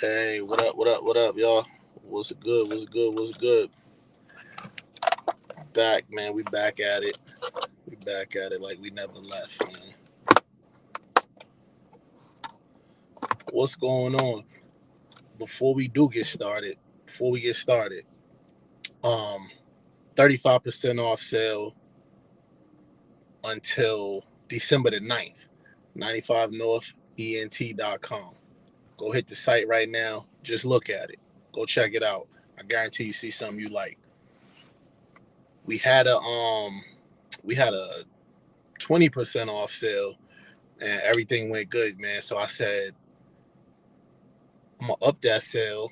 Hey, what up, what up, what up, y'all? What's good, what's good, what's good? Back, man, we back at it. We back at it like we never left, man. What's going on? Before we do get started, before we get started, um, 35% off sale until December the 9th. 95 North ENT.com. Go hit the site right now. Just look at it. Go check it out. I guarantee you see something you like. We had a 20% off sale and everything went good, man. So I said, I'm gonna up that sale,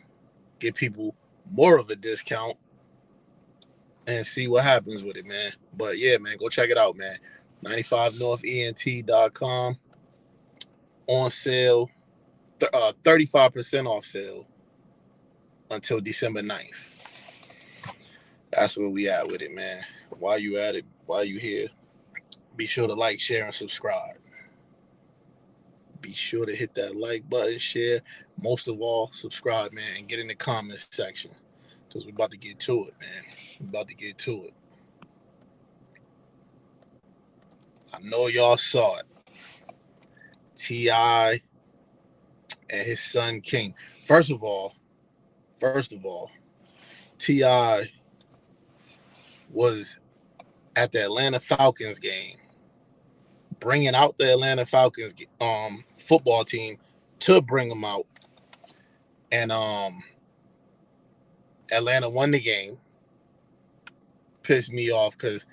give people more of a discount, and see what happens with it, man. But yeah, man, go check it out, man. 95northent.com on sale, 35% off sale until December 9th. That's where we at with it, man. While you at it, while you here, be sure to like, share, and subscribe. Be sure to hit that like button, share. Most of all, subscribe, man, and get in the comments section. Because we're about to get to it, man. We're about to get to it. I know y'all saw it. T.I. and his son King. First of all, T.I. was at the Atlanta Falcons game, bringing out the Atlanta Falcons football team to bring them out. And Atlanta won the game. Pissed me off because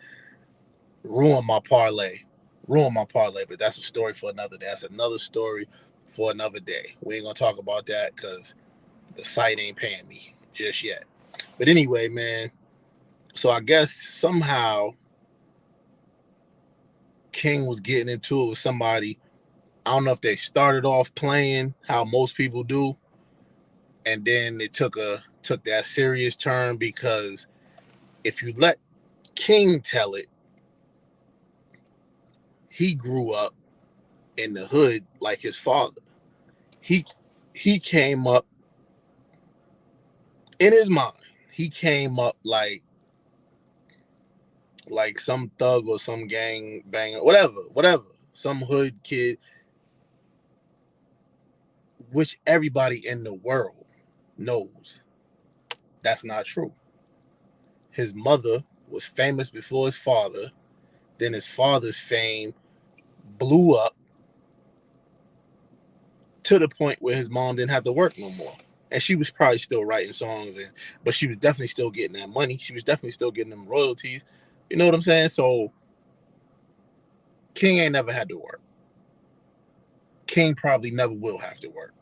ruined my parlay. But that's a story for another day. That's another story for another day. We ain't gonna talk about that because the site ain't paying me just yet. But anyway, man. So I guess somehow King was getting into it with somebody. I don't know if they started off playing how most people do, and then it took that serious turn because if you let King tell it, he grew up in the hood like his father. He came up in his mind. He came up like some thug or some gang banger, whatever, some hood kid, which everybody in the world knows that's not true. His mother was famous before his father. Then his father's fame blew up to the point where his mom didn't have to work no more. And she was probably still writing songs, but she was definitely still getting that money. She was definitely still getting them royalties. You know what I'm saying? So King ain't never had to work. King probably never will have to work.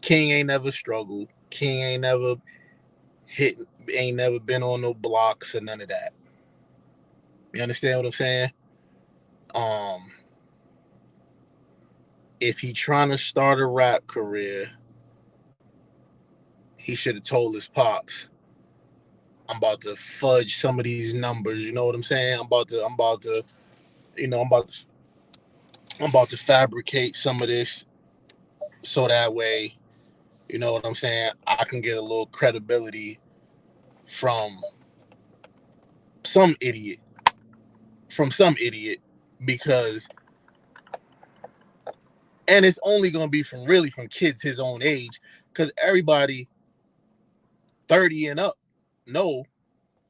King ain't never struggled. King ain't never been on no blocks or none of that. You understand what I'm saying? If he trying to start a rap career, he should have told his pops, I'm about to fudge some of these numbers. You know what I'm saying? I'm about to fabricate some of this so that way, you know what I'm saying, I can get a little credibility from some idiot. Because and it's only gonna be from kids his own age, because everybody 30 and up know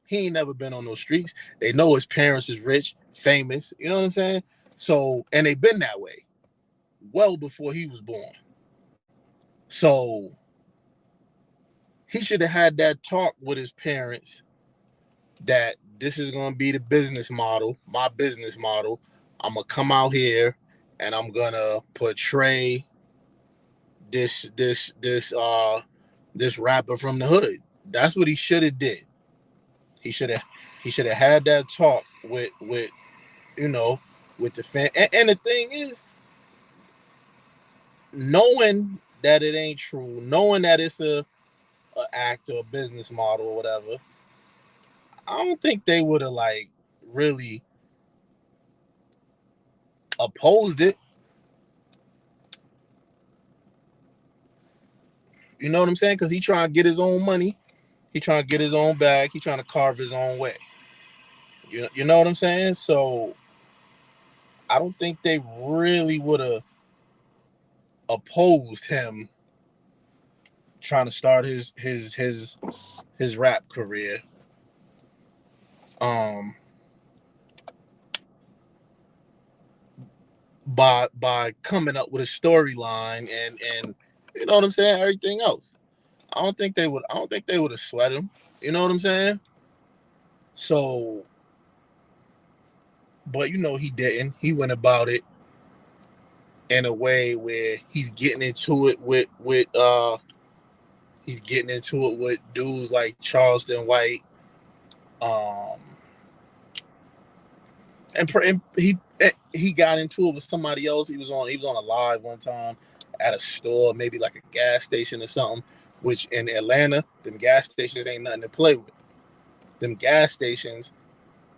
he ain't never been on those streets. They know his parents is rich, famous, you know what I'm saying? So, and they've been that way well before he was born. So he should have had that talk with his parents that this is going to be the business model, my business model. I'm going to come out here and I'm going to portray this rapper from the hood. That's what he should have did. He should have had that talk with with the fan. And the thing is, knowing that it ain't true, knowing that it's a act or a business model or whatever, I don't think they would have like really opposed it. You know what I'm saying? Because he trying to get his own money. He trying to get his own bag. He trying to carve his own way. You know what I'm saying? So I don't think they really would have opposed him trying to start his rap career. By coming up with a storyline and you know what I'm saying, everything else. I don't think they would have sweat him. You know what I'm saying? So, but he didn't. He went about it in a way where he's getting into it with dudes like Charleston White. And he got into it with somebody else. He was on a live one time at a store, maybe like a gas station or something, which in Atlanta, them gas stations ain't nothing to play with. Them gas stations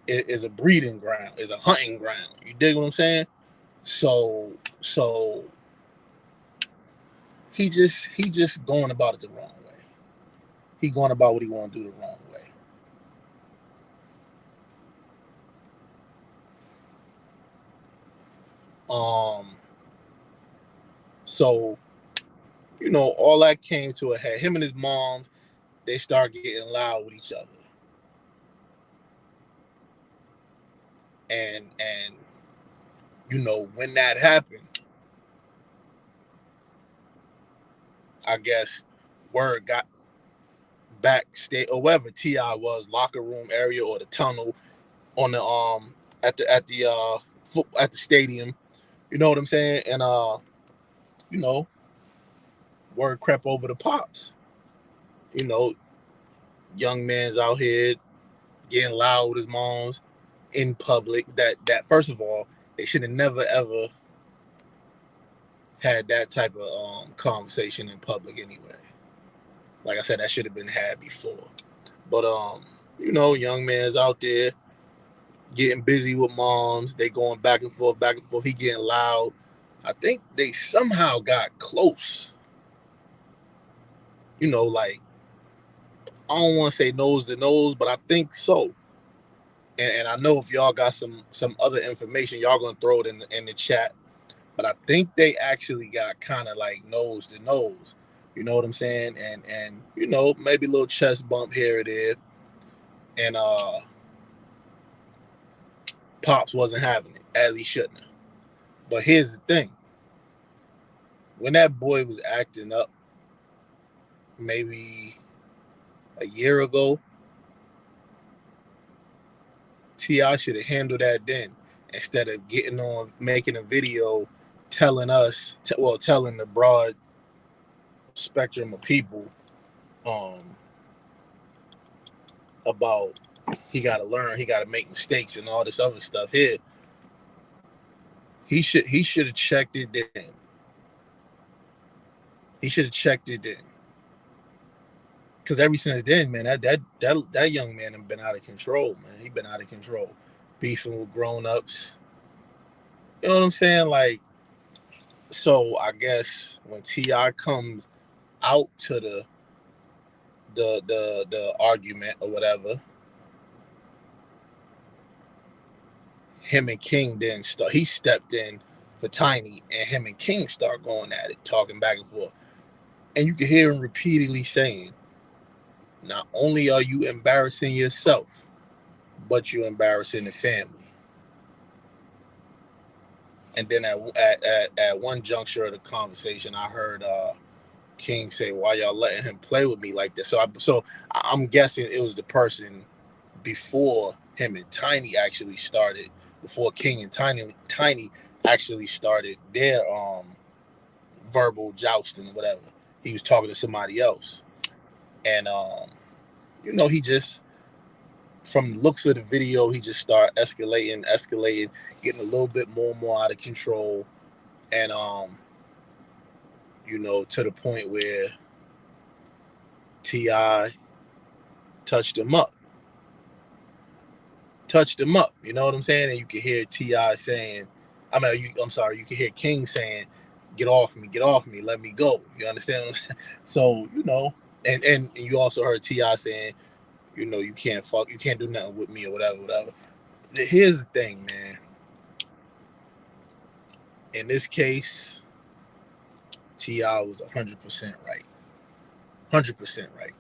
is a breeding ground, is a hunting ground. You dig what I'm saying? So he just going about it the wrong way. He going about what he want to do the wrong way. So all that came to a head. Him and his mom, they start getting loud with each other. And when that happened, I guess word got backstage or wherever T.I. was, locker room area or the tunnel on the at the stadium. You know what I'm saying? And word crept over the Pops. Young man's out here getting loud with his moms in public. That first of all, they should have never ever had that type of conversation in public anyway. Like I said, that should have been had before. But young man's out there getting busy with moms. They going back and forth. He getting loud. I think they somehow got close. Like, I don't want to say nose to nose, but I think so. And I know if y'all got some other information, y'all gonna throw it in the chat. But I think they actually got kind of like nose to nose. You know what I'm saying? And maybe a little chest bump here or there. And Pops wasn't having it, as he shouldn't have. But here's the thing. When that boy was acting up maybe a year ago, T.I. should have handled that then, instead of getting on, making a video telling the broad spectrum of people about he got to learn, he got to make mistakes and all this other stuff. Here, he should have checked it then. He should have checked it then. Because ever since then, man, that young man has been out of control, man. He been out of control, beefing with grown-ups. You know what I'm saying? Like, so I guess when T.I. comes out to the argument or whatever, him and King didn't start. He stepped in for Tiny, and him and King start going at it, talking back and forth. And you can hear him repeatedly saying, not only are you embarrassing yourself, but you're embarrassing the family. And then at one juncture of the conversation, I heard King say, "Why y'all letting him play with me like this?" So I'm guessing it was the person before him and Tiny actually started, before King and Tiny actually started their verbal jousting or whatever. He was talking to somebody else, and he just, from the looks of the video, he just started escalating, getting a little bit more and more out of control, and to the point where T.I. touched him up. You know what I'm saying? And you can hear T.I. saying, you can hear King saying, get off me, let me go. You understand what I'm saying? So, and you also heard T.I. saying, you can't you can't do nothing with me or whatever. Here's the thing, man. In this case, T.I. was 100% right. 100% right.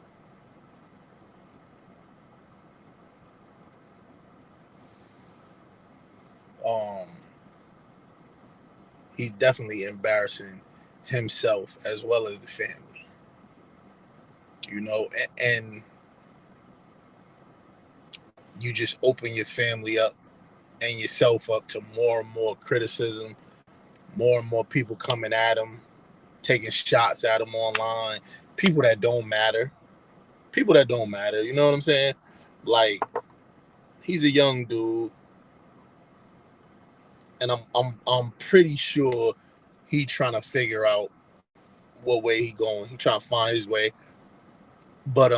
He's definitely embarrassing himself as well as the family. And you just open your family up and yourself up to more and more criticism, more and more people coming at him, taking shots at him online, people that don't matter. You know what I'm saying? Like, he's a young dude, and I'm pretty sure he trying to figure out what way he going. He trying to find his way. But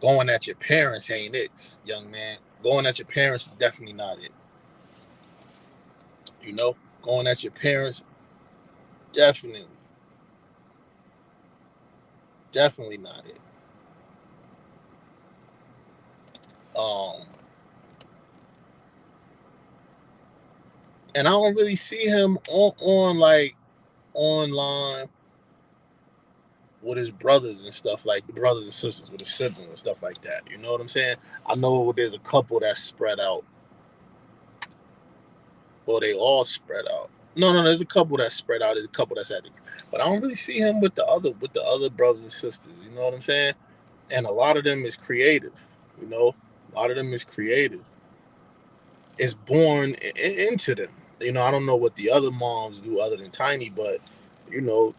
going at your parents ain't it, young man. Going at your parents is definitely not it. Going at your parents, definitely not it. Um, and I don't really see him on like online with his brothers and stuff, like the brothers and sisters with his siblings and stuff like that. You know what I'm saying? I know there's a couple that's spread out, or they all spread out. No, there's a couple that's spread out. There's a couple that's at the, but I don't really see him with the other brothers and sisters. You know what I'm saying? And a lot of them is creative. A lot of them is creative. It's born into them. I don't know what the other moms do other than Tiny, but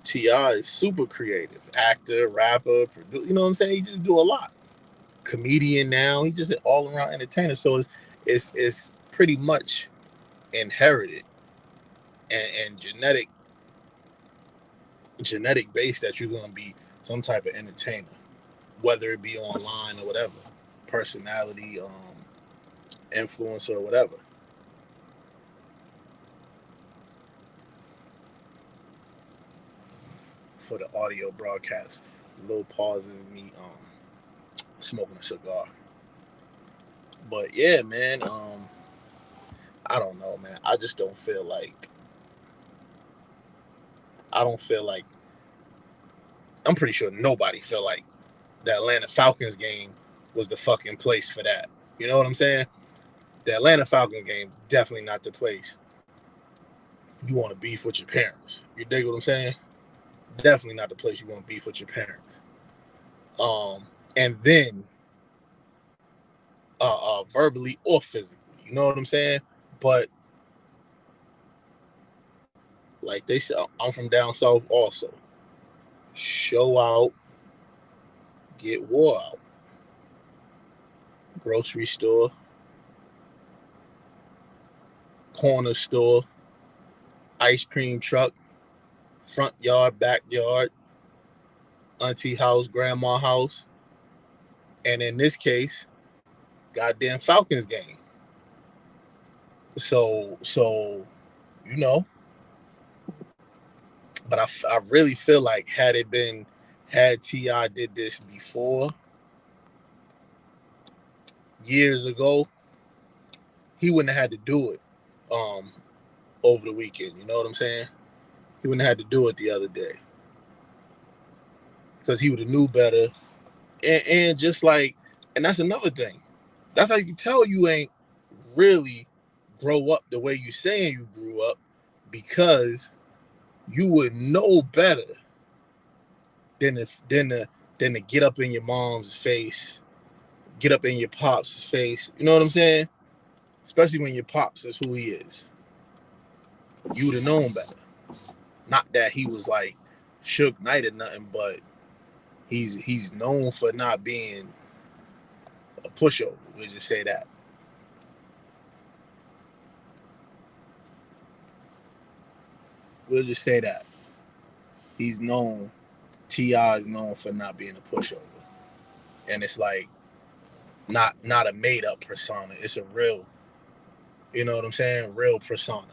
T.I. is super creative. Actor, rapper, producer, you know what I'm saying? He just do a lot. Comedian now. He just an all around entertainer. So it's pretty much inherited and genetic base that you're gonna be some type of entertainer, whether it be online or whatever. Personality, influencer or whatever. For the audio broadcast, little pauses, me smoking a cigar. But yeah, man, I don't know, man. I just don't feel like I'm pretty sure nobody feel like the Atlanta Falcons game was the fucking place for that. You know what I'm saying? The Atlanta Falcons game, definitely not the place you want to beef with your parents. You dig what I'm saying? Definitely not the place you want to beef with your parents. And then verbally or physically. You know what I'm saying? But like they said, I'm from down south also. Show out, get wore out. Grocery store, corner store, ice cream truck, front yard, backyard, auntie house, grandma house, and in this case, goddamn Falcons game. So you know, but I really feel like had T.I. did this before, years ago, he wouldn't have had to do it over the weekend. You know what I'm saying? He wouldn't have had to do it the other day because he would have knew better. And just like, and that's another thing. That's how you can tell you ain't really grow up the way you saying you grew up, because you would know better than to get up in your mom's face, get up in your pops' face. You know what I'm saying? Especially when your pops is who he is. You would have known better. Not that he was like Suge Knight or nothing, but he's known for not being a pushover. We'll just say that. We'll just say that. He's known, T.I. is known for not being a pushover. And it's like not a made up persona. It's a real, you know what I'm saying? Real persona.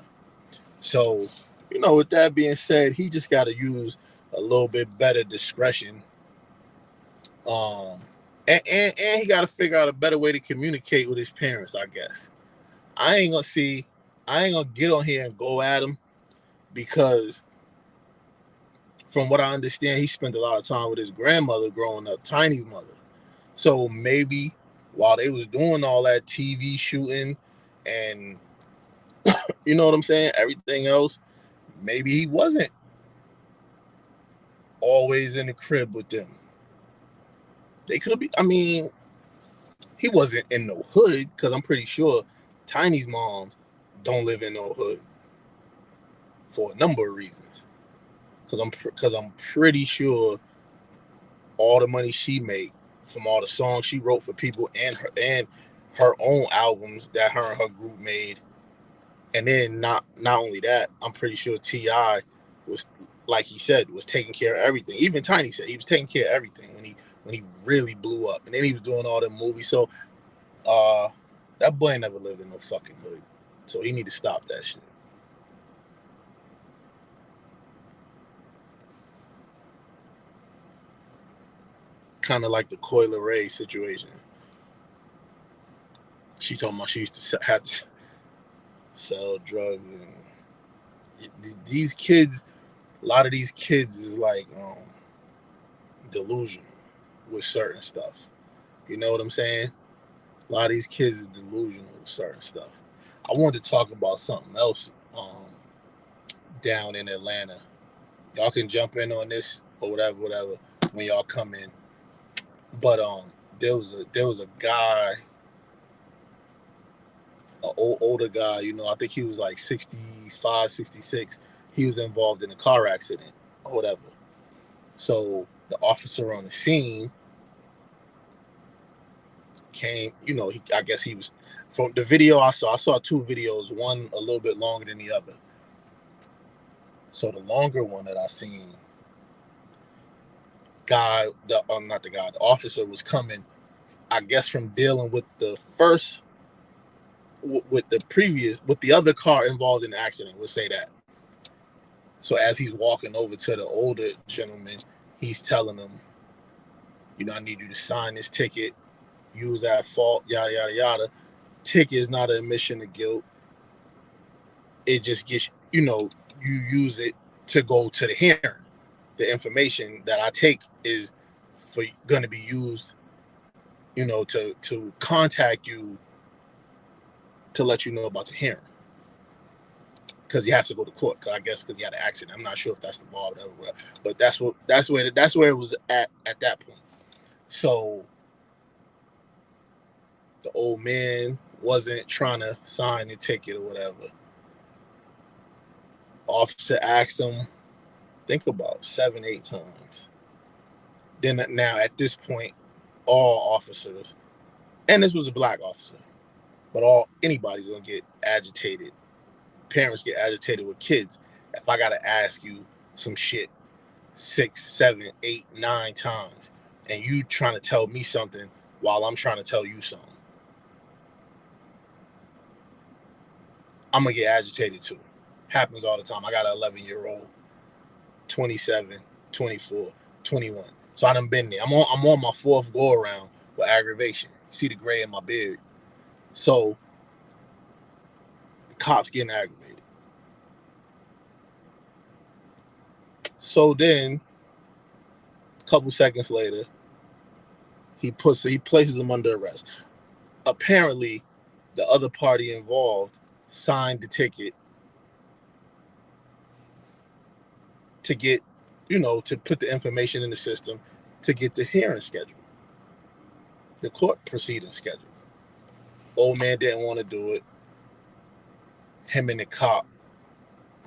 So, with that being said, he just got to use a little bit better discretion. Um, and he got to figure out a better way to communicate with his parents, I guess. I ain't gonna get on here and go at him because, from what I understand, he spent a lot of time with his grandmother growing up, Tiny's mother. So maybe while they was doing all that TV shooting and you know what I'm saying, everything else, maybe he wasn't always in the crib with them. They could be. I mean, he wasn't in no hood because I'm pretty sure Tiny's moms don't live in no hood for a number of reasons. Because I'm pretty sure all the money she made from all the songs she wrote for people and her own albums that her and her group made, and then not only that, I'm pretty sure T.I. was, like he said, was taking care of everything. Even Tiny said he was taking care of everything when he really blew up, and then he was doing all them movies. So that boy never lived in no fucking hood, so he need to stop that shit. Kind of like the Coi Leray situation. She told me she used to have to sell drugs, and these kids, a lot of these kids is like delusional with certain stuff. You know what I'm saying? A lot of these kids is delusional with certain stuff. I wanted to talk about something else down in Atlanta. Y'all can jump in on this or whatever when y'all come in. But there was a guy, an older guy, I think he was like 65, 66. He was involved in a car accident or whatever. So the officer on the scene came, I guess he was, from the video I saw two videos, one a little bit longer than the other. So the longer one that I seen, the officer was coming, I guess, from dealing with the first, with the other car involved in the accident, we'll say that. So as he's walking over to the older gentleman, he's telling him, I need you to sign this ticket. You was at fault, yada, yada, yada. Ticket is not an admission of guilt. It just gets, you use it to go to the hearing. The information that I take is going to be used, to contact you to let you know about the hearing. Because you have to go to court, I guess, because he had an accident. I'm not sure if that's the law or whatever, but that's where it was at that point. So the old man wasn't trying to sign the ticket or whatever. Officer asked him, think about 7-8 times. Then now at this point, all officers, and this was a black officer, but anybody's gonna get agitated. Parents get agitated with kids. If I gotta ask you some shit 6, 7, 8, 9 times, and you trying to tell me something while I'm trying to tell you something, I'm gonna get agitated too. Happens all the time. I got an 11-year-old, 27, 24, 21. So I done been there. I'm on my fourth go around with aggravation. See the gray in my beard. So the cops getting aggravated. So then, a couple seconds later, he places him under arrest. Apparently, the other party involved signed the ticket to get, to put the information in the system to get the hearing schedule, the court proceeding schedule. Old man didn't want to do it. Him and the cop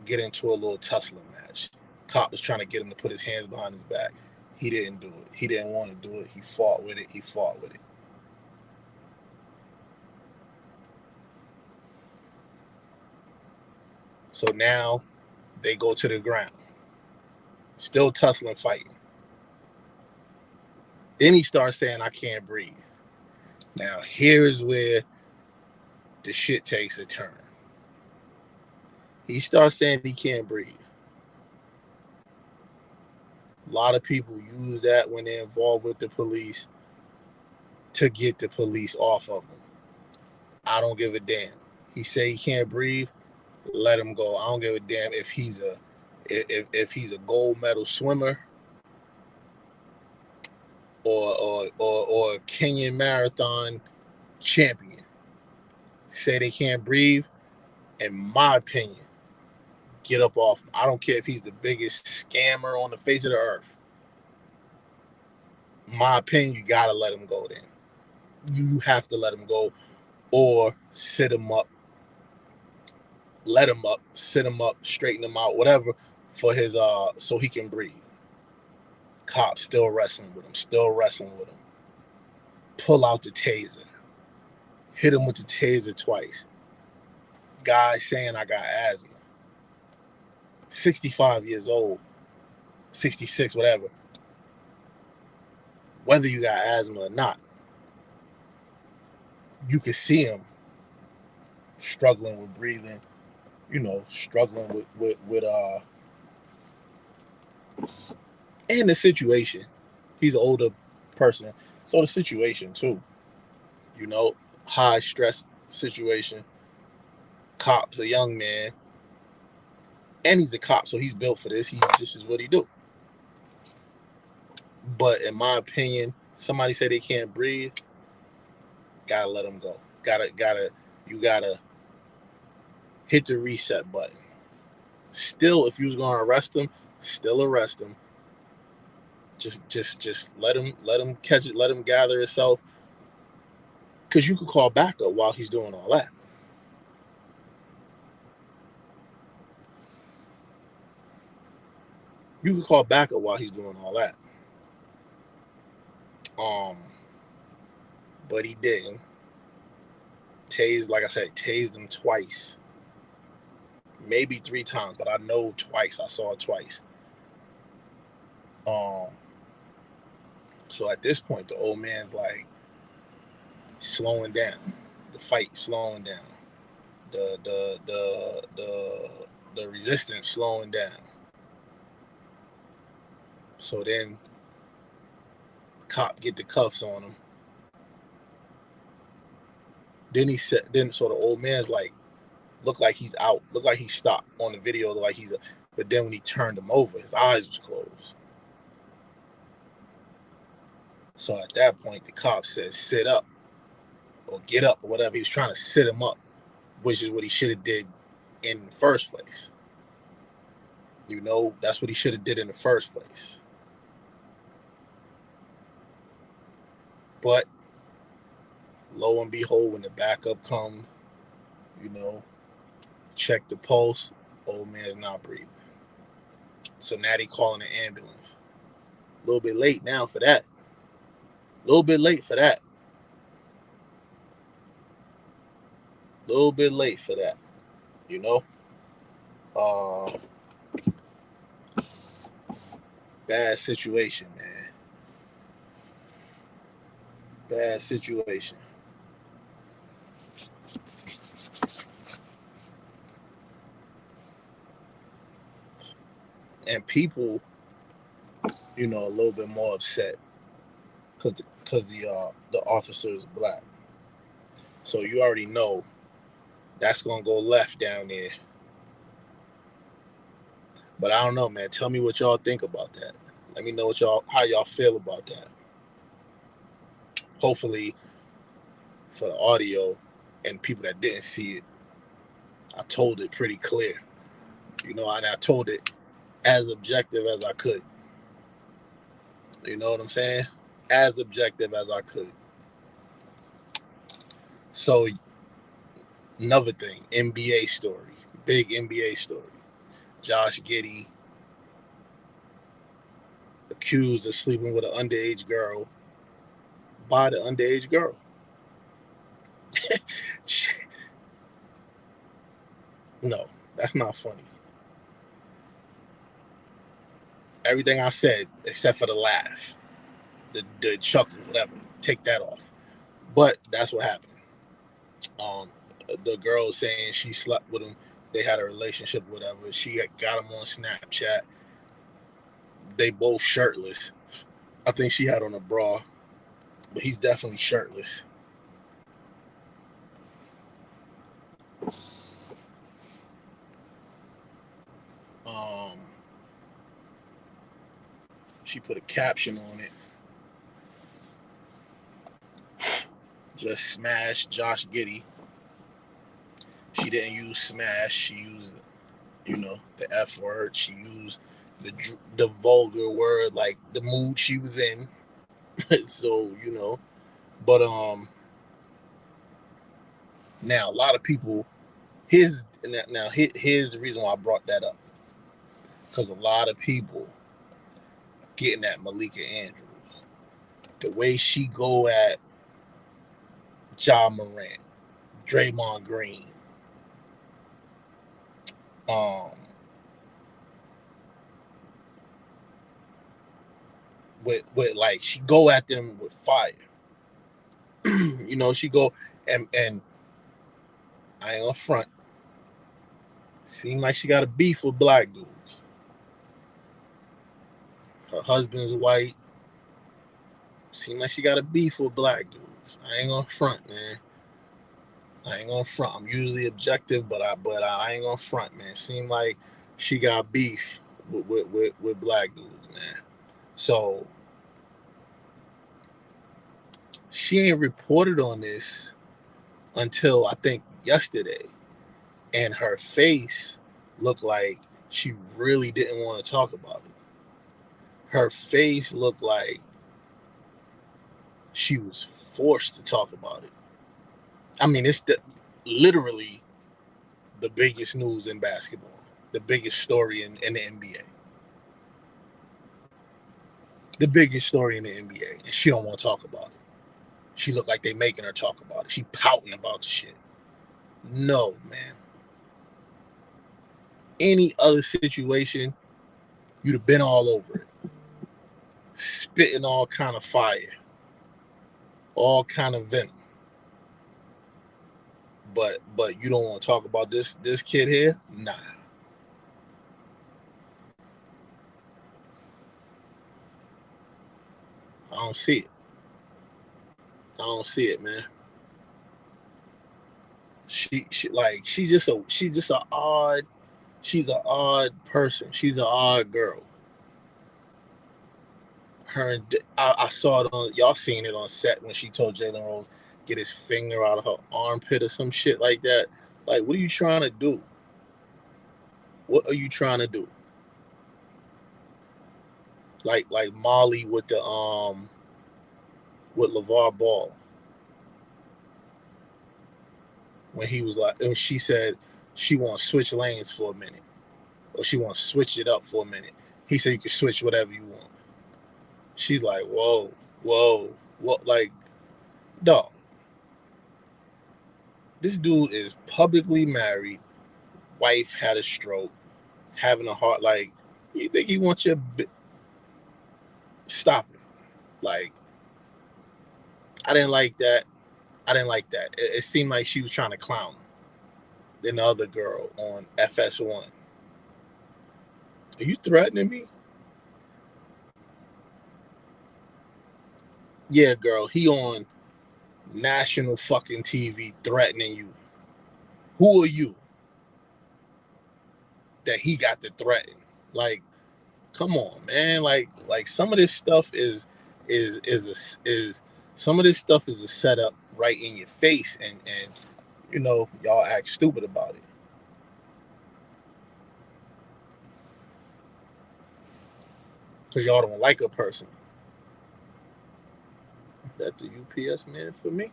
get into a little tussling match. Cop was trying to get him to put his hands behind his back. He didn't do it. He didn't want to do it. He fought with it. So now they go to the ground. Still tussling, fighting. Then he starts saying, I can't breathe. Now, here's where the shit takes a turn. He starts saying he can't breathe. A lot of people use that when they're involved with the police to get the police off of him. I don't give a damn. He say he can't breathe, let him go. I don't give a damn if he's a gold medal swimmer or a Kenyan marathon champion. Say they can't breathe, in my opinion, get up off him. I don't care if he's the biggest scammer on the face of the earth. My opinion, you gotta let him go then. You have to let him go or sit him up. Let him up, sit him up, straighten him out, whatever, for his so he can breathe. Cops still wrestling with him. Pull out the taser. Hit him with the taser twice. Guy saying I got asthma. 65 years old, 66, whatever. Whether you got asthma or not, you can see him struggling with breathing, struggling with and the situation. He's an older person, so the situation too, high stress situation. Cop's a young man, and he's a cop, so he's built for this. This is what he do. But in my opinion, somebody say they can't breathe, gotta let them go. You gotta hit the reset button. Still, if you was gonna arrest him, still arrest him. Just let him catch it, let him gather himself. Because you could call backup while he's doing all that. You could call backup while he's doing all that. But he didn't. Like I said, tased him twice. Maybe 3 times, but I know twice. I saw it twice. So at this point, the old man's like slowing down. The fight slowing down. The resistance slowing down. So then cop get the cuffs on him. So the old man's like, look like he's out, look like he stopped on the video, like but then when he turned him over, his eyes was closed. So at that point, the cop says, sit up or get up or whatever. He was trying to sit him up, which is what he should have did in the first place. That's what he should have did in the first place. But lo and behold, when the backup comes, check the pulse, old man's not breathing. So now they calling an ambulance. A little bit late now for that. Little bit late for that. Bad situation, man. Bad situation. And people, a little bit more upset because the officer is black. So you already know that's gonna go left down there. But I don't know, man. Tell me what y'all think about that. Let me know how y'all feel about that. Hopefully, for the audio and people that didn't see it, I told it pretty clear. And I told it as objective as I could. You know what I'm saying? As objective as I could. So, another thing, NBA story. Big NBA story. Josh Giddey accused of sleeping with an underage girl by the underage girl. No, that's not funny. Everything I said, except for the laugh, the chuckle, whatever, take that off. But that's what happened. The girl saying she slept with him They had a relationship, whatever. She had got him on Snapchat. They both shirtless. I think she had on a bra, but he's definitely shirtless. She put a caption on it. Just smash Josh Giddey. She didn't use smash. She used, the F word. She used the vulgar word, like the mood she was in. So, but now a lot of people, here's the reason why I brought that up, because a lot of people getting at Malika Andrews, the way she go at Ja Morant, Draymond Green, with like, she go at them with fire. She go and I ain't gonna front. Seem like she got a beef with black dudes. Her husband's white. Seem like she got a beef with black dudes. I ain't gonna front, man. I ain't gonna front. I'm usually objective, but I ain't gonna front, man. Seem like she got beef with black dudes, man. So she ain't reported on this until I think yesterday, and her face looked like she really didn't want to talk about it. Her face looked like she was forced to talk about it. I mean, it's literally the biggest news in basketball, the biggest story in the NBA, the biggest story in the NBA, and she don't want to talk about it. She looked like they making her talk about it. She pouting about the shit. No, man. Any other situation, you'd have been all over it, spitting all kind of fire, all kind of venom. But you don't want to talk about this kid here? Nah. I don't see it. I don't see it, man. She's an odd person. She's an odd girl. I saw it on, y'all seen it on set when she told Jalen Rose get his finger out of her armpit or some shit like that. Like, what are you trying to do? What are you trying to do? Like Molly with with LeVar Ball, when he was like, and she said she wants to switch lanes for a minute, or she wants to switch it up for a minute. He said you can switch whatever you want. She's like, whoa, what? Like, dog. This dude is publicly married. Wife had a stroke, having a heart. Like, you think he wants your stop it? Like, I didn't like that. It seemed like she was trying to clown him. Then the other girl on FS1. Are you threatening me? Yeah, girl. He on national fucking TV threatening you. Who are you that he got to threaten? Like, come on, man. Like some of this stuff is some of this stuff is a setup right in your face, and y'all act stupid about it because y'all don't like a person. That the UPS man for me?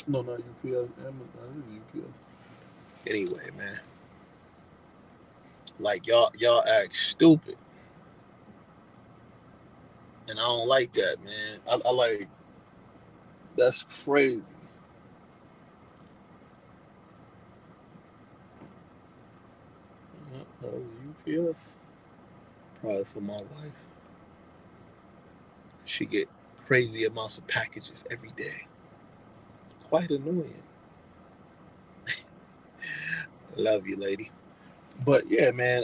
No, not UPS. Amazon is UPS. Anyway, man. Like, y'all act stupid, and I don't like that, man. I like, that's crazy. That was UPS. Probably for my wife. She get crazy amounts of packages every day. Quite annoying. Love you, lady. But yeah, man.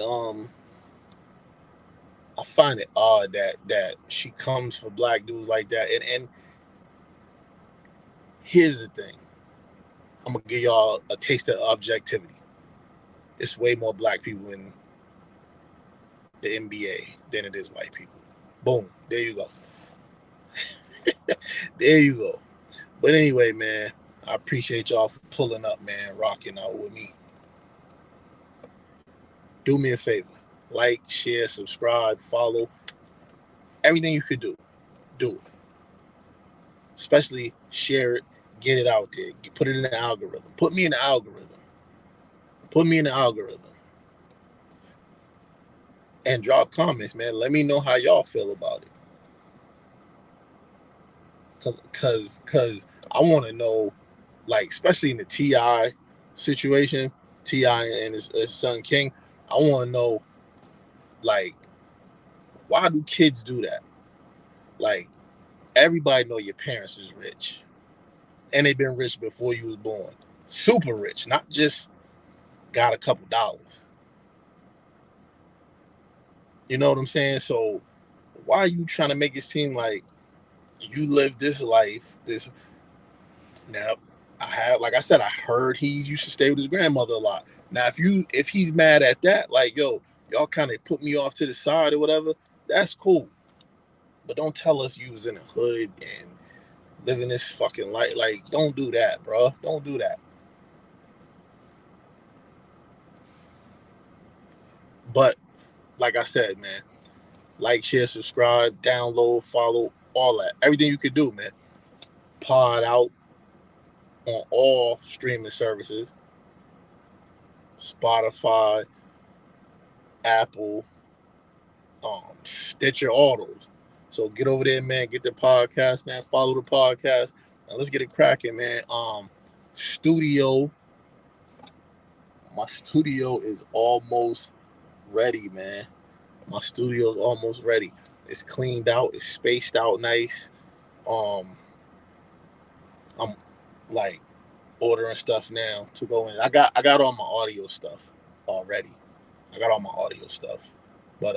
I find it odd that she comes for black dudes like that. And here's the thing. I'm gonna give y'all a taste of objectivity. It's way more black people in the NBA than it is white people. Boom. There you go. There you go. But anyway, man, I appreciate y'all for pulling up, man, rocking out with me. Do me a favor. Like, share, subscribe, follow. Everything you could do. Do it. Especially share it, get it out there. Put it in the algorithm. Put me in the algorithm. Put me in the algorithm. And drop comments, man. Let me know how y'all feel about it. Cause I want to know, like, especially in the T.I. situation, T.I. and his son King, I want to know, like, why do kids do that? Like, everybody know your parents is rich, and they've been rich before you was born. Super rich, not just got a couple dollars. You know what I'm saying? So why are you trying to make it seem like you live this life? This now, like I said, I heard he used to stay with his grandmother a lot. Now, if he's mad at that, like, yo, y'all kind of put me off to the side or whatever, that's cool. But don't tell us you was in the hood and living this fucking life. Like, don't do that, bro. Don't do that. But like I said, man, like, share, subscribe, download, follow, all that. Everything you could do, man. Pod out on all streaming services. Spotify, Apple, Stitcher, all those. So get over there, man. Get the podcast, man. Follow the podcast. And let's get it cracking, man. Studio. My studio is almost ready, man. My studio is almost ready. It's cleaned out. It's spaced out nice. Um, I'm like ordering stuff now to go in. I got all my audio stuff already. I got all my audio stuff, but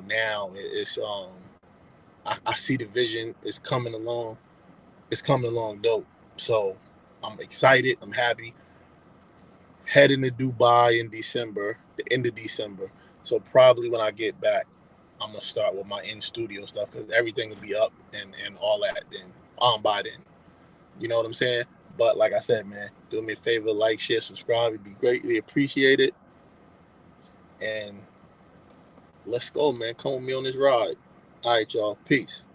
now it's I see the vision is coming along. It's coming along dope. So I'm excited. I'm happy. Heading to Dubai in December, the end of December. So probably when I get back, I'm gonna start with my in studio stuff because everything will be up and all that then by then. You know what I'm saying? But like I said, man, do me a favor, like, share, subscribe. It'd be greatly appreciated. And let's go, man. Come with me on this ride. All right, y'all. Peace.